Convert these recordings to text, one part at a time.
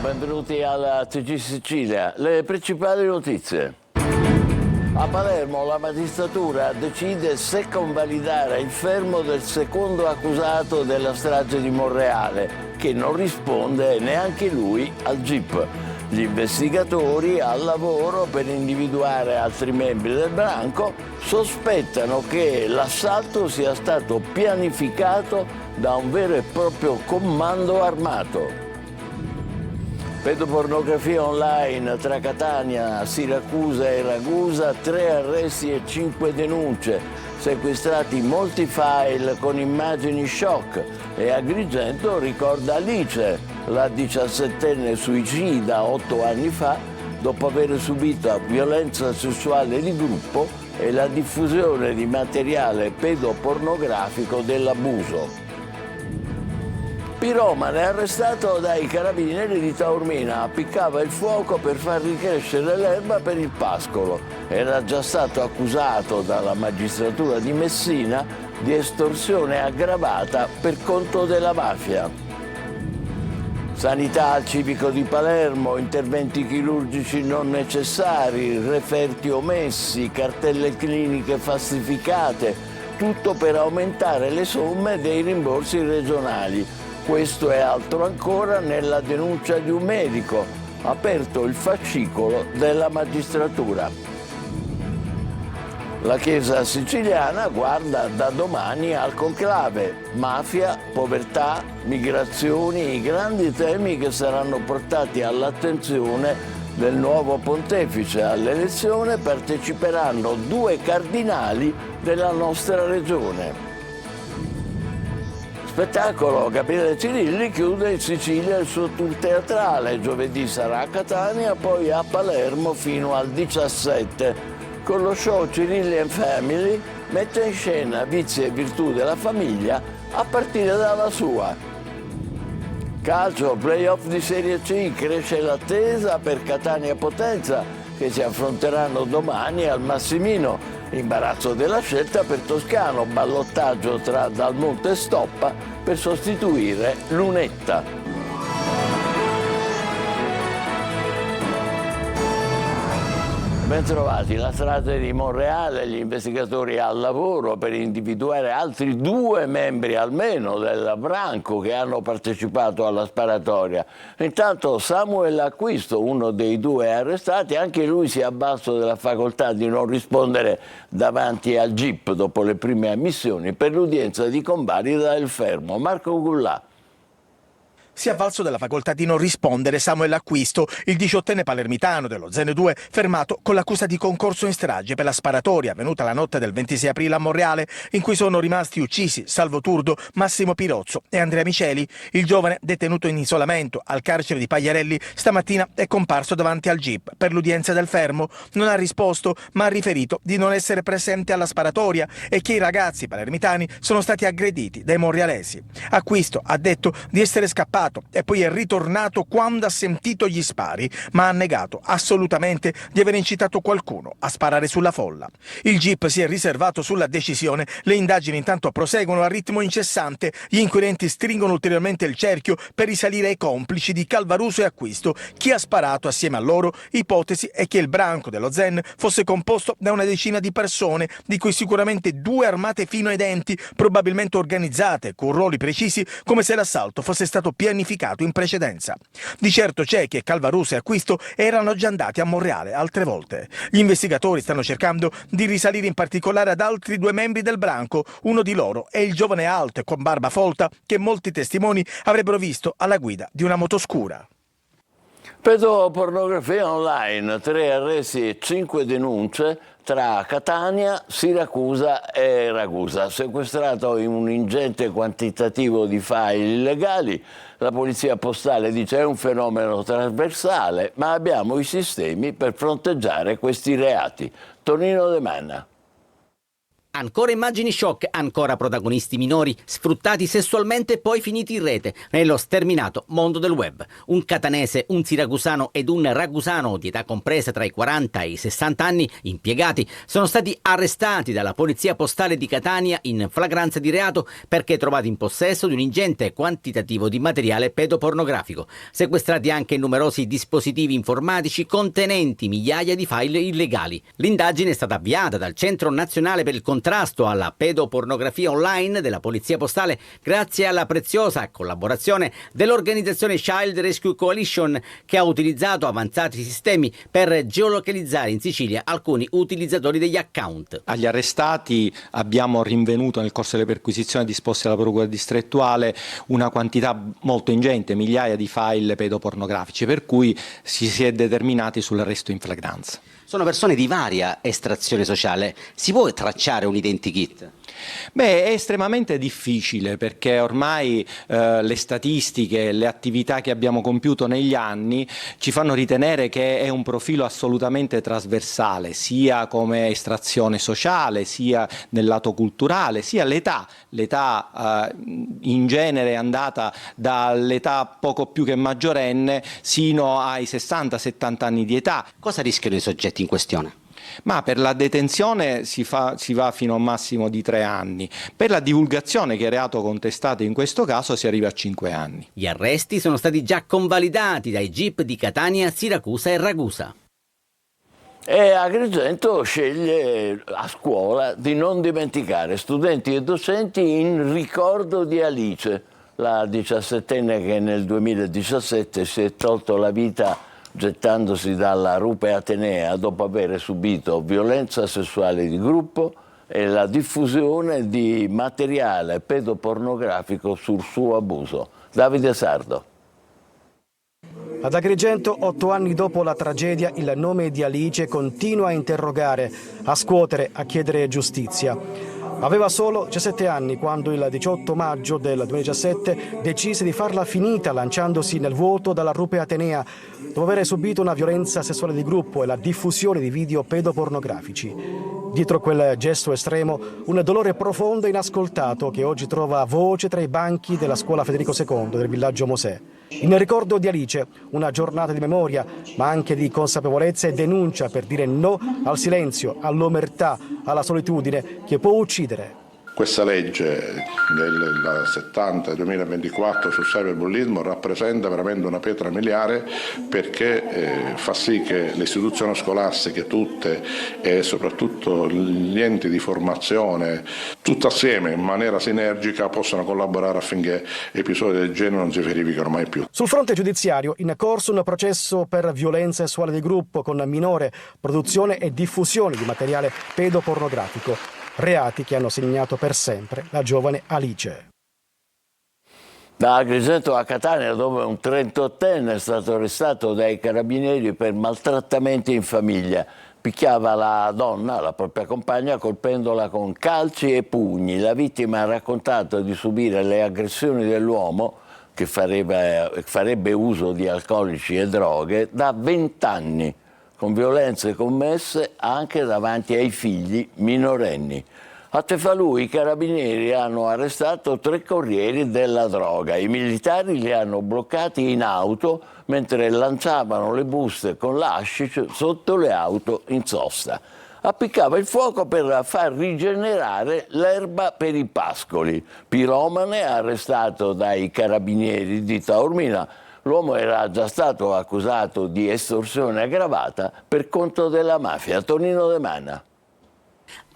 benvenuti alla TG Sicilia. Le principali notizie. A Palermo la magistratura decide se convalidare il fermo del secondo accusato della strage di Monreale, che non risponde neanche lui al GIP. Gli investigatori, al lavoro per individuare altri membri del branco, sospettano che l'assalto sia stato pianificato da un vero e proprio comando armato. Pedopornografia online tra Catania, Siracusa e Ragusa, 3 arresti e 5 denunce, sequestrati molti file con immagini shock e Agrigento ricorda Alice, la 17enne suicida 8 anni fa dopo aver subito violenza sessuale di gruppo e la diffusione di materiale pedopornografico dell'abuso. Piromane arrestato dai carabinieri di Taormina, appiccava il fuoco per far ricrescere l'erba per il pascolo. Era già stato accusato dalla magistratura di Messina di estorsione aggravata per conto della mafia. Sanità al civico di Palermo, interventi chirurgici non necessari, referti omessi, cartelle cliniche falsificate, tutto per aumentare le somme dei rimborsi regionali. Questo e altro ancora nella denuncia di un medico, aperto il fascicolo della magistratura. La Chiesa siciliana guarda da domani al conclave. Mafia, povertà, migrazioni, i grandi temi che saranno portati all'attenzione del nuovo pontefice. All'elezione parteciperanno 2 cardinali della nostra regione. Spettacolo, Gabriele Cirilli chiude in Sicilia il suo tour teatrale. Giovedì sarà a Catania, poi a Palermo fino al 17. Con lo show Cirilli and Family mette in scena vizi e virtù della famiglia a partire dalla sua. Calcio, playoff di Serie C, cresce l'attesa per Catania e Potenza che si affronteranno domani al Massimino. Imbarazzo della scelta per Toscano, ballottaggio tra Dalmonte e Stoppa per sostituire Lunetta. Bentrovati, la strage di Monreale, gli investigatori al lavoro per individuare altri 2 membri almeno del branco che hanno partecipato alla sparatoria. Intanto Samuel Acquisto, uno dei 2 arrestati, anche lui si è avvalso della facoltà di non rispondere davanti al GIP dopo le prime ammissioni per l'udienza di convalida del fermo. Marco Gullà. Si è avvalso della facoltà di non rispondere Samuel Acquisto, il 18enne palermitano dello Zen 2, fermato con l'accusa di concorso in strage per la sparatoria avvenuta la notte del 26 aprile a Monreale, in cui sono rimasti uccisi Salvo Turdo, Massimo Pirozzo e Andrea Miceli. Il giovane, detenuto in isolamento al carcere di Pagliarelli, stamattina è comparso davanti al GIP per l'udienza del fermo. Non ha risposto, ma ha riferito di non essere presente alla sparatoria e che i ragazzi palermitani sono stati aggrediti dai monrealesi. Acquisto ha detto di essere scappato e poi è ritornato quando ha sentito gli spari, ma ha negato assolutamente di aver incitato qualcuno a sparare sulla folla. Il GIP si è riservato sulla decisione, le indagini intanto proseguono a ritmo incessante, gli inquirenti stringono ulteriormente il cerchio per risalire ai complici di Calvaruso e Acquisto, chi ha sparato assieme a loro. Ipotesi è che il branco dello Zen fosse composto da una decina di persone, di cui sicuramente 2 armate fino ai denti, probabilmente organizzate, con ruoli precisi, come se l'assalto fosse stato pianificato in precedenza. Di certo c'è che Calvaruso e Acquisto erano già andati a Monreale altre volte. Gli investigatori stanno cercando di risalire in particolare ad altri 2 membri del branco. Uno di loro è il giovane alto e con barba folta che molti testimoni avrebbero visto alla guida di una moto scura. Pedopornografia online, 3 arresti e 5 denunce tra Catania, Siracusa e Ragusa. Sequestrato in un ingente quantitativo di file illegali, la polizia postale dice è un fenomeno trasversale, ma abbiamo i sistemi per fronteggiare questi reati. Tonino De Manna. Ancora immagini shock, ancora protagonisti minori sfruttati sessualmente e poi finiti in rete nello sterminato mondo del web. Un catanese, un siracusano ed un ragusano di età compresa tra i 40 e i 60 anni, impiegati, sono stati arrestati dalla polizia postale di Catania in flagranza di reato perché trovati in possesso di un ingente quantitativo di materiale pedopornografico. Sequestrati anche numerosi dispositivi informatici contenenti migliaia di file illegali. L'indagine è stata avviata dal Centro Nazionale per il Contrasto alla Pedopornografia Online della Polizia Postale grazie alla preziosa collaborazione dell'organizzazione Child Rescue Coalition, che ha utilizzato avanzati sistemi per geolocalizzare in Sicilia alcuni utilizzatori degli account. Agli arrestati abbiamo rinvenuto nel corso delle perquisizioni disposte dalla Procura distrettuale una quantità molto ingente, migliaia di file pedopornografici, per cui si è determinati sull'arresto in flagranza. Sono persone di varia estrazione sociale. Si può tracciare un identikit? Beh, è estremamente difficile perché ormai le statistiche, le attività che abbiamo compiuto negli anni ci fanno ritenere che è un profilo assolutamente trasversale, sia come estrazione sociale, sia nel lato culturale, sia l'età. L'età in genere è andata dall'età poco più che maggiorenne sino ai 60-70 anni di età. Cosa rischiano i soggetti in questione? Ma per la detenzione si va fino a un massimo di 3 anni, per la divulgazione, che è reato contestato in questo caso, si arriva a 5 anni. Gli arresti sono stati già convalidati dai GIP di Catania, Siracusa e Ragusa. E Agrigento sceglie a scuola di non dimenticare studenti e docenti in ricordo di Alice, la 17enne che nel 2017 si è tolto la vita gettandosi dalla rupe Atenea dopo aver subito violenza sessuale di gruppo e la diffusione di materiale pedopornografico sul suo abuso. Davide Sardo. Ad Agrigento, 8 anni dopo la tragedia, il nome di Alice continua a interrogare, a scuotere, a chiedere giustizia. Aveva solo 17 anni quando il 18 maggio del 2017 decise di farla finita lanciandosi nel vuoto dalla rupe Atenea dopo aver subito una violenza sessuale di gruppo e la diffusione di video pedopornografici. Dietro quel gesto estremo un dolore profondo e inascoltato che oggi trova voce tra i banchi della scuola Federico II del villaggio Mosè. In ricordo di Alice, una giornata di memoria, ma anche di consapevolezza e denuncia per dire no al silenzio, all'omertà, alla solitudine che può uccidere. Questa legge del 70 2024 sul cyberbullismo rappresenta veramente una pietra miliare perché fa sì che le istituzioni scolastiche tutte e soprattutto gli enti di formazione tutte assieme in maniera sinergica possano collaborare affinché episodi del genere non si verifichino mai più. Sul fronte giudiziario in corso un processo per violenza sessuale di gruppo con minore, produzione e diffusione di materiale pedopornografico. Reati che hanno segnato per sempre la giovane Alice. Da Agrigento a Catania, dove un 38enne è stato arrestato dai carabinieri per maltrattamenti in famiglia. Picchiava la donna, la propria compagna, colpendola con calci e pugni. La vittima ha raccontato di subire le aggressioni dell'uomo, che farebbe uso di alcolici e droghe, da 20 anni. Con violenze commesse anche davanti ai figli minorenni. A Cefalù i carabinieri hanno arrestato 3 corrieri della droga. I militari li hanno bloccati in auto mentre lanciavano le buste con l'hashish sotto le auto in sosta. Appiccava il fuoco per far rigenerare l'erba per i pascoli. Piromane arrestato dai carabinieri di Taormina. L'uomo era già stato accusato di estorsione aggravata per conto della mafia. Tonino De Mana.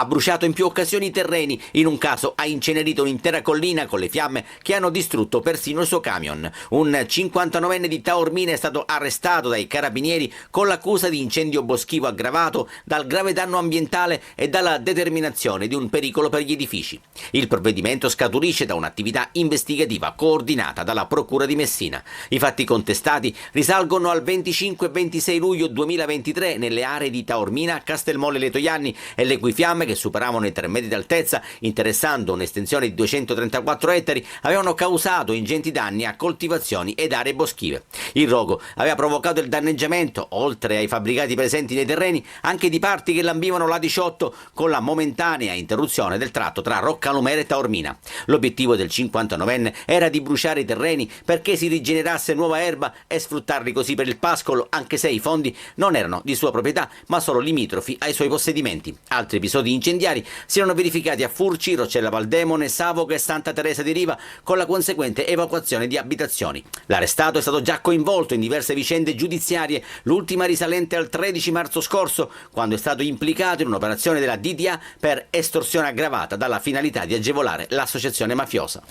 Ha bruciato in più occasioni i terreni, in un caso ha incenerito un'intera collina con le fiamme che hanno distrutto persino il suo camion. Un 59enne di Taormina è stato arrestato dai carabinieri con l'accusa di incendio boschivo aggravato dal grave danno ambientale e dalla determinazione di un pericolo per gli edifici. Il provvedimento scaturisce da un'attività investigativa coordinata dalla Procura di Messina. I fatti contestati risalgono al 25 e 26 luglio 2023 nelle aree di Taormina, Castelmolle Letojanni e le cui fiamme che superavano i 3 metri d'altezza, interessando un'estensione di 234 ettari, avevano causato ingenti danni a coltivazioni ed aree boschive. Il rogo aveva provocato il danneggiamento, oltre ai fabbricati presenti nei terreni, anche di parti che lambivano la 18, con la momentanea interruzione del tratto tra Roccalumere e Taormina. L'obiettivo del 59enne era di bruciare i terreni perché si rigenerasse nuova erba e sfruttarli così per il pascolo, anche se i fondi non erano di sua proprietà ma solo limitrofi ai suoi possedimenti. Altri episodi incendiari si erano verificati a Furci, Roccella Valdemone, Savoca e Santa Teresa di Riva, con la conseguente evacuazione di abitazioni. L'arrestato è stato già coinvolto in diverse vicende giudiziarie, l'ultima risalente al 13 marzo scorso, quando è stato implicato in un'operazione della DDA per estorsione aggravata dalla finalità di agevolare l'associazione mafiosa.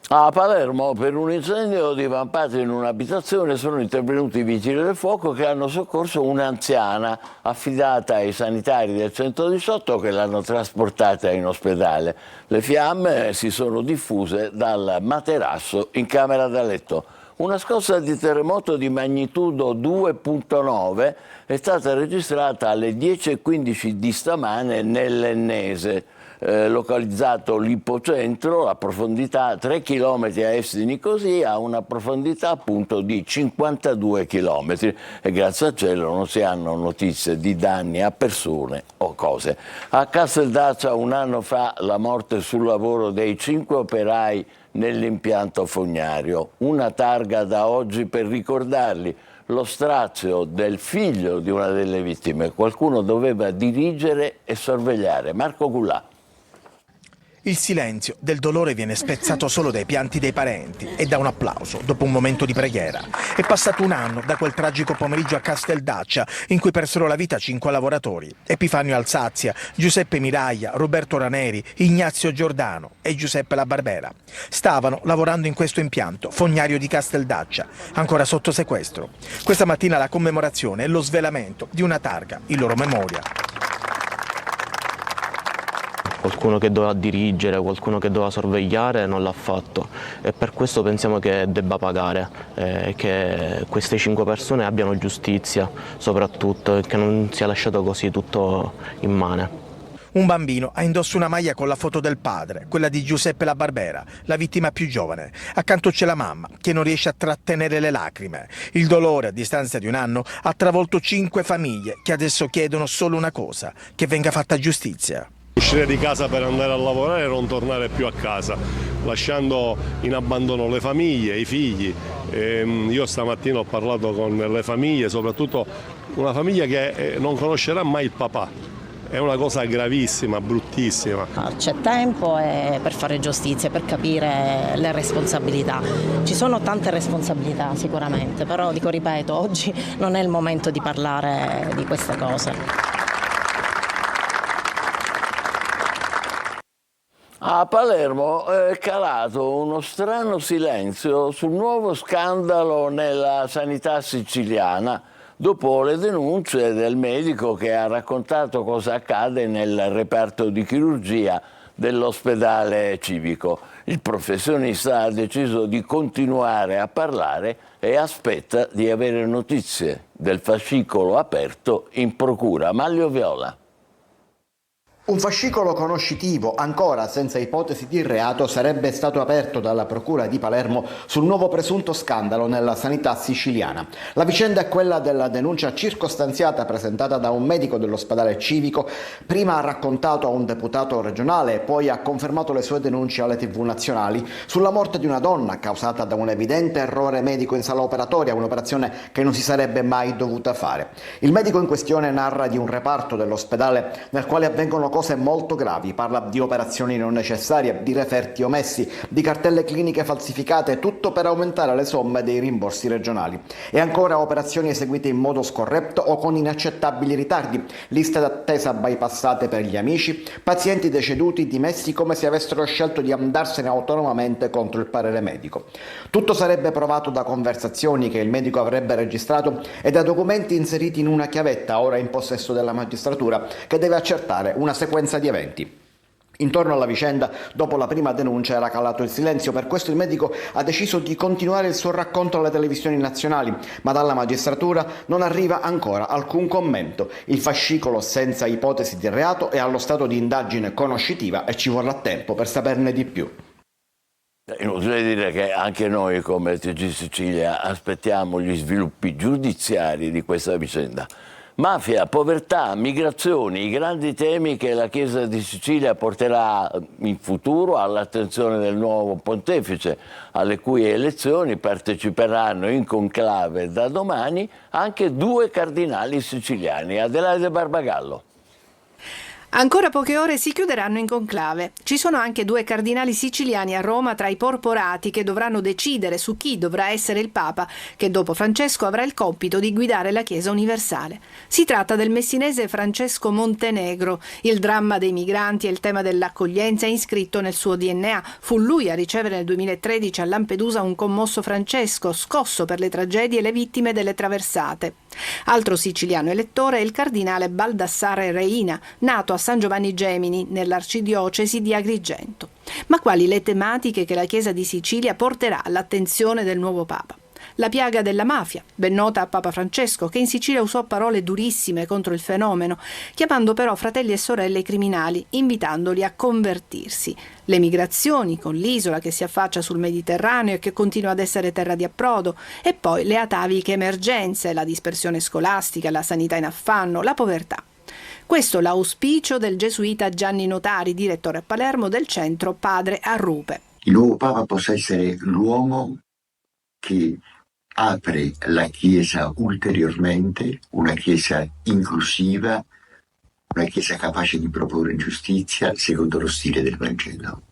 A Palermo, per un incendio divampato in un'abitazione, sono intervenuti i vigili del fuoco che hanno soccorso un'anziana affidata ai sanitari del 118 che l'hanno trasportata in ospedale. Le fiamme si sono diffuse dal materasso in camera da letto. Una scossa di terremoto di magnitudo 2.9 è stata registrata alle 10:15 di stamane nell'Ennese. Localizzato l'ipocentro, la profondità 3 km a est di Nicosia, a una profondità appunto di 52 km e grazie al cielo non si hanno notizie di danni a persone o cose. A Casteldaccia un anno fa la morte sul lavoro dei 5 operai nell'impianto fognario, una targa da oggi per ricordarli. Lo strazio del figlio di una delle vittime, qualcuno doveva dirigere e sorvegliare. Marco Gullà. Il silenzio del dolore viene spezzato solo dai pianti dei parenti e da un applauso dopo un momento di preghiera. È passato un anno da quel tragico pomeriggio a Casteldaccia in cui persero la vita 5 lavoratori: Epifanio Alsazia, Giuseppe Miraglia, Roberto Raneri, Ignazio Giordano e Giuseppe La Barbera. Stavano lavorando in questo impianto fognario di Casteldaccia, ancora sotto sequestro. Questa mattina la commemorazione e lo svelamento di una targa in loro memoria. Qualcuno che doveva dirigere, qualcuno che doveva sorvegliare non l'ha fatto e per questo pensiamo che debba pagare, che queste 5 persone abbiano giustizia soprattutto e che non sia lasciato così tutto immane. Un bambino ha indosso una maglia con la foto del padre, quella di Giuseppe La Barbera, la vittima più giovane. Accanto c'è la mamma, che non riesce a trattenere le lacrime. Il dolore, a distanza di un anno, ha travolto 5 famiglie che adesso chiedono solo una cosa: che venga fatta giustizia. Uscire di casa per andare a lavorare e non tornare più a casa, lasciando in abbandono le famiglie, i figli. Io stamattina ho parlato con le famiglie, soprattutto una famiglia che non conoscerà mai il papà. È una cosa gravissima, bruttissima. C'è tempo per fare giustizia, per capire le responsabilità. Ci sono tante responsabilità sicuramente, però ripeto, oggi non è il momento di parlare di queste cose. A Palermo è calato uno strano silenzio sul nuovo scandalo nella sanità siciliana, dopo le denunce del medico che ha raccontato cosa accade nel reparto di chirurgia dell'ospedale civico. Il professionista ha deciso di continuare a parlare e aspetta di avere notizie del fascicolo aperto in procura. Maglio Viola. Un fascicolo conoscitivo ancora senza ipotesi di reato sarebbe stato aperto dalla Procura di Palermo sul nuovo presunto scandalo nella sanità siciliana. La vicenda è quella della denuncia circostanziata presentata da un medico dell'ospedale civico. Prima ha raccontato a un deputato regionale e poi ha confermato le sue denunce alle TV nazionali sulla morte di una donna causata da un evidente errore medico in sala operatoria, un'operazione che non si sarebbe mai dovuta fare. Il medico in questione narra di un reparto dell'ospedale nel quale avvengono cose molto gravi, parla di operazioni non necessarie, di referti omessi, di cartelle cliniche falsificate, tutto per aumentare le somme dei rimborsi regionali. E ancora operazioni eseguite in modo scorretto o con inaccettabili ritardi, liste d'attesa bypassate per gli amici, pazienti deceduti dimessi come se avessero scelto di andarsene autonomamente contro il parere medico. Tutto sarebbe provato da conversazioni che il medico avrebbe registrato e da documenti inseriti in una chiavetta ora in possesso della magistratura che deve accertare una sequenza di eventi. Intorno alla vicenda, dopo la prima denuncia, era calato il silenzio. Per questo il medico ha deciso di continuare il suo racconto alle televisioni nazionali, ma dalla magistratura non arriva ancora alcun commento. Il fascicolo senza ipotesi di reato è allo stato di indagine conoscitiva e ci vorrà tempo per saperne di più. Inutile dire che anche noi come TG Sicilia aspettiamo gli sviluppi giudiziari di questa vicenda. Mafia, povertà, migrazioni, i grandi temi che la Chiesa di Sicilia porterà in futuro all'attenzione del nuovo pontefice, alle cui elezioni parteciperanno in conclave da domani anche 2 cardinali siciliani. Adelaide Barbagallo. Ancora poche ore si chiuderanno in conclave. Ci sono anche 2 cardinali siciliani a Roma tra i porporati che dovranno decidere su chi dovrà essere il Papa, che dopo Francesco avrà il compito di guidare la Chiesa universale. Si tratta del messinese Francesco Montenegro. Il dramma dei migranti e il tema dell'accoglienza è iscritto nel suo DNA. Fu lui a ricevere nel 2013 a Lampedusa un commosso Francesco, scosso per le tragedie e le vittime delle traversate. Altro siciliano elettore è il cardinale Baldassare Reina, nato a San Giovanni Gemini, nell'arcidiocesi di Agrigento. Ma quali le tematiche che la Chiesa di Sicilia porterà all'attenzione del nuovo Papa? La piaga della mafia, ben nota a Papa Francesco, che in Sicilia usò parole durissime contro il fenomeno, chiamando però fratelli e sorelle criminali, invitandoli a convertirsi. Le migrazioni, con l'isola che si affaccia sul Mediterraneo e che continua ad essere terra di approdo, e poi le ataviche emergenze, la dispersione scolastica, la sanità in affanno, la povertà. Questo l'auspicio del gesuita Gianni Notari, direttore a Palermo del centro Padre Arrupe. Il nuovo Papa possa essere l'uomo che apre la Chiesa ulteriormente, una Chiesa inclusiva, una Chiesa capace di proporre giustizia secondo lo stile del Vangelo.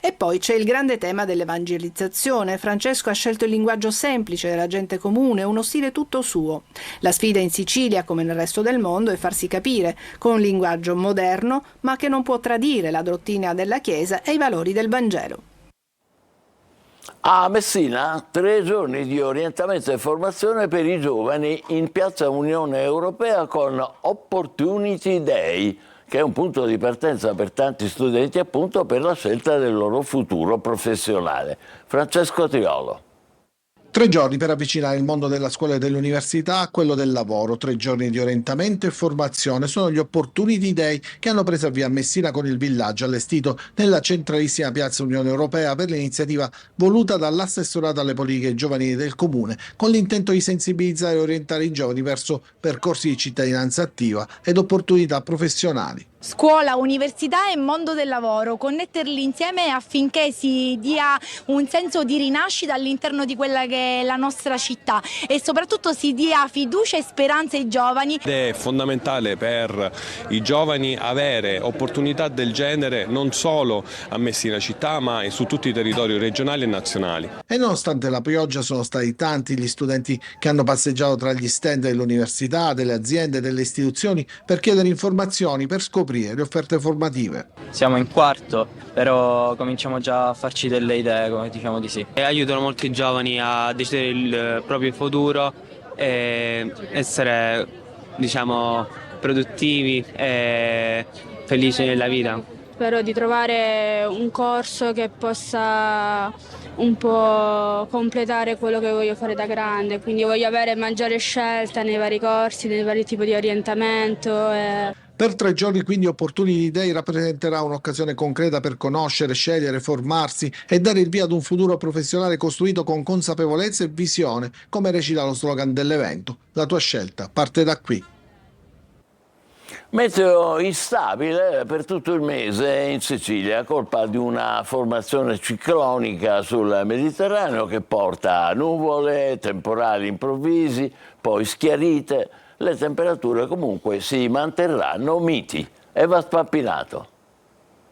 E poi c'è il grande tema dell'evangelizzazione. Francesco ha scelto il linguaggio semplice della gente comune, uno stile tutto suo. La sfida in Sicilia, come nel resto del mondo, è farsi capire con un linguaggio moderno, ma che non può tradire la dottrina della Chiesa e i valori del Vangelo. A Messina, 3 giorni di orientamento e formazione per i giovani in Piazza Unione Europea con Opportunity Day, che è un punto di partenza per tanti studenti appunto per la scelta del loro futuro professionale. Francesco Triolo. 3 giorni per avvicinare il mondo della scuola e dell'università a quello del lavoro. 3 giorni di orientamento e formazione sono gli Opportunity Day che hanno preso avvio a Messina con il villaggio allestito nella centralissima Piazza Unione Europea per l'iniziativa voluta dall'assessorato alle politiche giovanili del comune, con l'intento di sensibilizzare e orientare i giovani verso percorsi di cittadinanza attiva ed opportunità professionali. Scuola, università e mondo del lavoro, connetterli insieme affinché si dia un senso di rinascita all'interno di quella che è la nostra città e soprattutto si dia fiducia e speranza ai giovani. È fondamentale per i giovani avere opportunità del genere non solo a Messina città ma su tutti i territori regionali e nazionali. E nonostante la pioggia sono stati tanti gli studenti che hanno passeggiato tra gli stand dell'università, delle aziende, delle istituzioni per chiedere informazioni, per scoprire le offerte formative. Siamo in quarto, però cominciamo già a farci delle idee, come diciamo di sì. E aiutano molto i giovani a decidere il proprio futuro e essere, diciamo, produttivi e felici nella vita. Spero di trovare un corso che possa un po' completare quello che voglio fare da grande, quindi voglio avere maggiore scelta nei vari corsi, nei vari tipi di orientamento. Per 3 giorni quindi Opportunity Day rappresenterà un'occasione concreta per conoscere, scegliere, formarsi e dare il via ad un futuro professionale costruito con consapevolezza e visione, come recita lo slogan dell'evento. La tua scelta parte da qui. Meteo instabile per tutto il mese in Sicilia a colpa di una formazione ciclonica sul Mediterraneo che porta a nuvole, temporali improvvisi, poi schiarite. Le temperature comunque si manterranno miti. Eva Spappinato.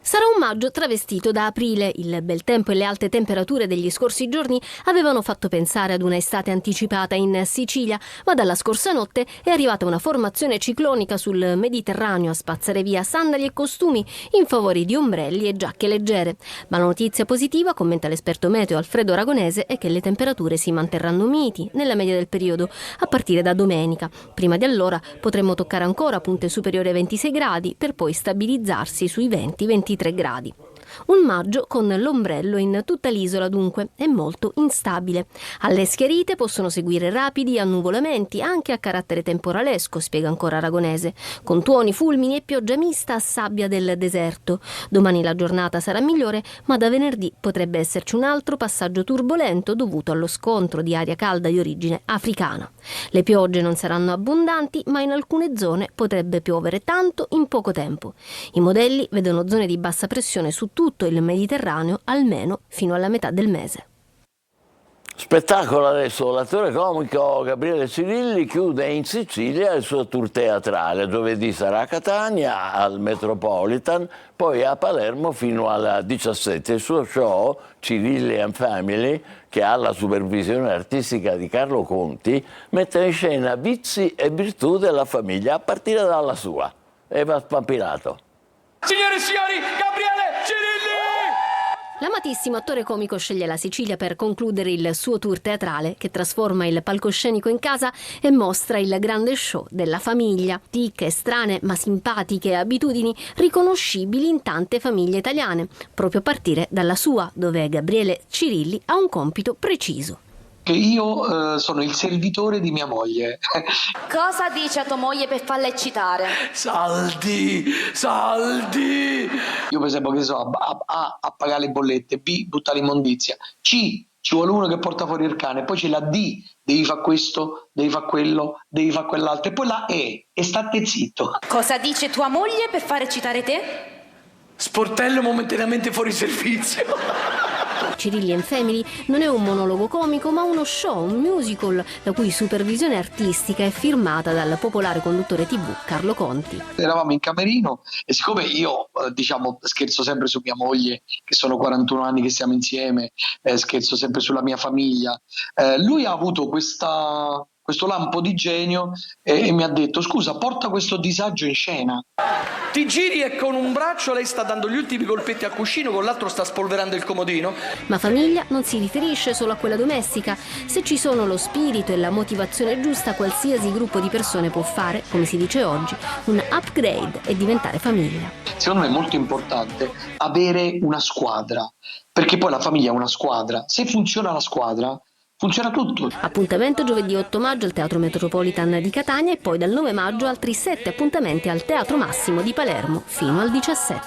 Sarà un maggio travestito da aprile. Il bel tempo e le alte temperature degli scorsi giorni avevano fatto pensare ad una estate anticipata in Sicilia, ma dalla scorsa notte è arrivata una formazione ciclonica sul Mediterraneo a spazzare via sandali e costumi in favore di ombrelli e giacche leggere. Ma la notizia positiva, commenta l'esperto meteo Alfredo Aragonese, è che le temperature si manterranno miti nella media del periodo a partire da domenica. Prima di allora potremmo toccare ancora punte superiori ai 26 gradi per poi stabilizzarsi sui 20-23. 23 gradi. Un maggio con l'ombrello in tutta l'isola dunque, è molto instabile. Alle Schiarite possono seguire rapidi annuvolamenti anche a carattere temporalesco, spiega ancora Aragonese, con tuoni, fulmini e pioggia mista a sabbia del deserto. Domani la giornata sarà migliore, ma da venerdì potrebbe esserci un altro passaggio turbolento dovuto allo scontro di aria calda di origine africana. Le piogge non saranno abbondanti, ma in alcune zone potrebbe piovere tanto in poco tempo. I modelli vedono zone di bassa pressione su tutto il Mediterraneo almeno fino alla metà del mese. Spettacolo adesso, l'attore comico Gabriele Cirilli chiude in Sicilia il suo tour teatrale. Giovedì sarà a Catania, al Metropolitan, poi a Palermo fino al 17. Il suo show, Cirilli and Family, che ha la supervisione artistica di Carlo Conti, mette in scena vizi e virtù della famiglia, a partire dalla sua. Eva Spampinato. Signore e signori, Gabriele Cirilli! L'amatissimo attore comico sceglie la Sicilia per concludere il suo tour teatrale che trasforma il palcoscenico in casa e mostra il grande show della famiglia. Ticche, strane ma simpatiche abitudini riconoscibili in tante famiglie italiane, proprio a partire dalla sua, dove Gabriele Cirilli ha un compito preciso. Che io sono il servitore di mia moglie. Cosa dice a tua moglie per farla eccitare? Saldi, saldi! Io per esempio che so, A pagare le bollette, B buttare l'immondizia, C ci vuole uno che porta fuori il cane, poi c'è la D, devi fare questo, devi fare quello, devi fare quell'altro, e poi la E, e state zitto. Cosa dice tua moglie per far eccitare te? Sportello momentaneamente fuori servizio. Cirilli and Family non è un monologo comico, ma uno show, un musical, la cui supervisione artistica è firmata dal popolare conduttore TV Carlo Conti. Eravamo in camerino e siccome io scherzo sempre su mia moglie, che sono 41 anni che stiamo insieme, scherzo sempre sulla mia famiglia, lui ha avuto questo lampo di genio e mi ha detto: scusa, porta questo disagio in scena. Ti giri e con un braccio lei sta dando gli ultimi colpetti al cuscino, con l'altro sta spolverando il comodino. Ma famiglia non si riferisce solo a quella domestica. Se ci sono lo spirito e la motivazione giusta, qualsiasi gruppo di persone può fare, come si dice oggi, un upgrade e diventare famiglia. Secondo me è molto importante avere una squadra, perché poi la famiglia è una squadra. Se funziona la squadra, funziona tutto. Appuntamento giovedì 8 maggio al Teatro Metropolitan di Catania e poi dal 9 maggio altri 7 appuntamenti al Teatro Massimo di Palermo fino al 17.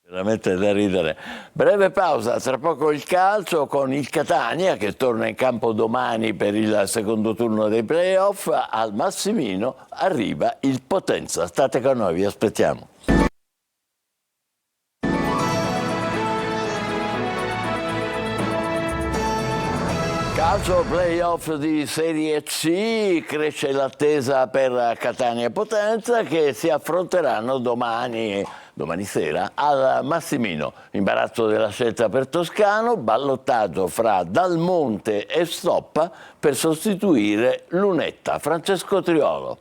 Veramente da ridere. Breve pausa, tra poco il calcio con il Catania che torna in campo domani per il secondo turno dei playoff. Al Massimino arriva il Potenza. State con noi, vi aspettiamo. Calcio playoff di Serie C, cresce l'attesa per Catania e Potenza che si affronteranno domani sera al Massimino. Imbarazzo della scelta per Toscano, ballottaggio fra Dalmonte e Stoppa per sostituire Lunetta. Francesco Triolo.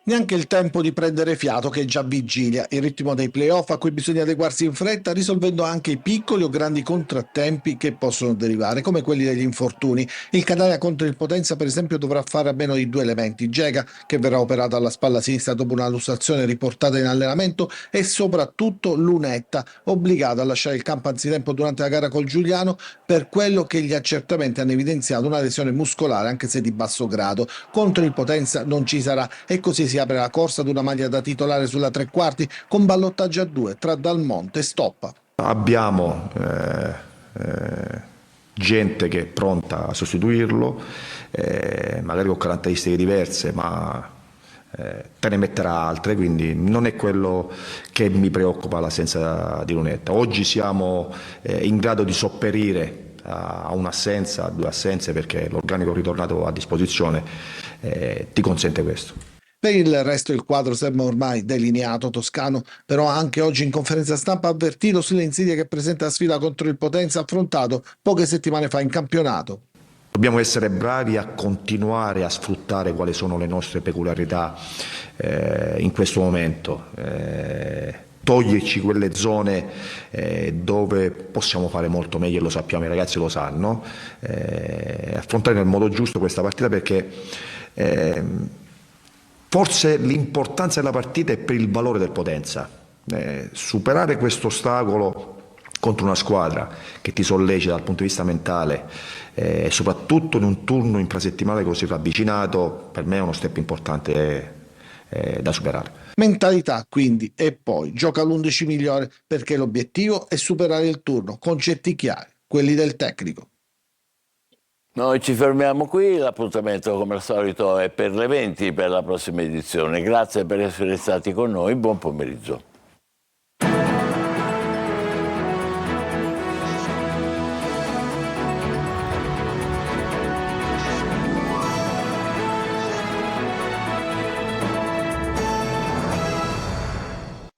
Neanche il tempo di prendere fiato che è già vigilia, il ritmo dei playoff a cui bisogna adeguarsi in fretta, risolvendo anche i piccoli o grandi contrattempi che possono derivare, come quelli degli infortuni. Il Catania contro il Potenza, per esempio, dovrà fare a meno di 2 elementi: Gega, che verrà operato alla spalla sinistra dopo una lussazione riportata in allenamento, e soprattutto Lunetta, obbligato a lasciare il campo anzitempo durante la gara col Giuliano per quello che gli accertamenti hanno evidenziato una lesione muscolare, anche se di basso grado. Contro il Potenza non ci sarà e così si apre la corsa ad una maglia da titolare sulla 3/4 con ballottaggio a 2 tra Dalmonte e Stoppa. Abbiamo gente che è pronta a sostituirlo, magari con caratteristiche diverse, ma te ne metterà altre, quindi non è quello che mi preoccupa l'assenza di Lunetta. Oggi siamo in grado di sopperire a un'assenza, a 2 assenze, perché l'organico ritornato a disposizione ti consente questo. Per il resto il quadro sembra ormai delineato. Toscano però anche oggi in conferenza stampa ha avvertito sulle insidie che presenta la sfida contro il Potenza, affrontato poche settimane fa in campionato. Dobbiamo essere bravi a continuare a sfruttare quali sono le nostre peculiarità in questo momento, toglierci quelle zone dove possiamo fare molto meglio, e lo sappiamo, i ragazzi lo sanno, affrontare nel modo giusto questa partita, perché Forse l'importanza della partita è per il valore del Potenza. Superare questo ostacolo contro una squadra che ti sollecita dal punto di vista mentale e soprattutto in un turno infrasettimanale così ravvicinato, per me è uno step importante da superare. Mentalità quindi, e poi gioca all'11 migliore, perché l'obiettivo è superare il turno, concetti chiari, quelli del tecnico. Noi ci fermiamo qui, l'appuntamento come al solito è per le 20 per la prossima edizione. Grazie per essere stati con noi, buon pomeriggio.